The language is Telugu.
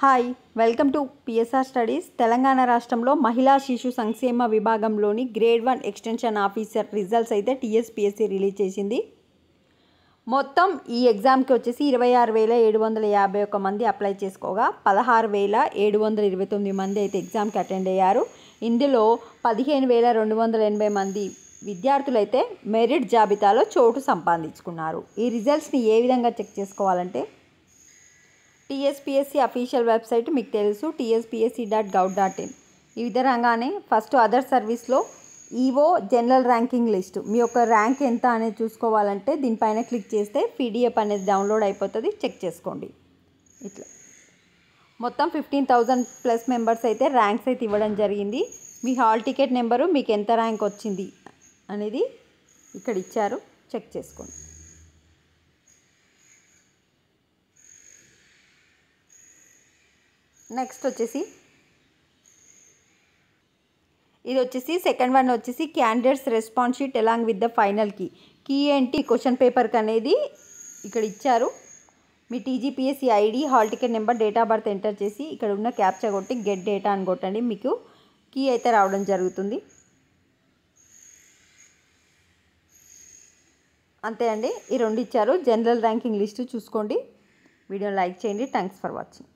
Hi welcome to PSR studies. Telangana రాష్ట్రంలో మహిళా శిశు సంక్షేమ విభాగంలోని గ్రేడ్ 1 ఎక్స్టెన్షన్ ఆఫీసర్ రిజల్ట్స్ అయితే టీఎస్పీఎస్సీ రిలీజ్ చేసింది. మొత్తం ఈ ఎగ్జామ్కి వచ్చేసి 26,751 మంది అప్లై చేసుకోగా 16,729 మంది అయితే ఎగ్జామ్కి అటెండ్ అయ్యారు. ఇందులో 15,280 మంది విద్యార్థులు అయితే మెరిట్ జాబితాలో చోటు సంపాదించుకున్నారు. ఈ రిజల్ట్స్ని ఏ విధంగా చెక్ చేసుకోవాలంటే టీఎస్పీఎస్సీ అఫీషియల్ వెబ్సైట్ మీకు తెలుసు, tspsc.gov.in. ఈ విధంగానే ఫస్ట్ అదర్ సర్వీస్లో ఈవో జనరల్ ర్యాంకింగ్ లిస్ట్, మీ యొక్క ర్యాంక్ ఎంత అనేది చూసుకోవాలంటే దీనిపైన క్లిక్ చేస్తే పీడిఎఫ్ అనేది డౌన్లోడ్ అయిపోతుంది, చెక్ చేసుకోండి. ఇట్లా మొత్తం 15,000+ మెంబర్స్ అయితే ర్యాంక్స్ అయితే ఇవ్వడం జరిగింది. మీ హాల్ టికెట్ నెంబరు, మీకు ఎంత ర్యాంక్ వచ్చింది అనేది ఇక్కడ ఇచ్చారు, చెక్ చేసుకోండి. నెక్స్ట్ వచ్చేసి ఇది వచ్చేసి సెకండ్ వన్ వచ్చేసి candidates response sheet along with the final key ఏంటి క్వశ్చన్ పేపర్కి అనేది ఇక్కడ ఇచ్చారు. మీ TGPSC ID, hall ticket number, date of birth enter చేసి ఇక్కడ ఉన్న క్యాప్చా కొట్టి గెట్ డేటా అని కొట్టండి, మీకు కీ అయితే రావడం జరుగుతుంది. అంతే అండి, ఈ రెండు ఇచ్చారు. జనరల్ ర్యాంకింగ్ లిస్టు చూసుకోండి. వీడియోని లైక్ చేయండి. Thanks for watching.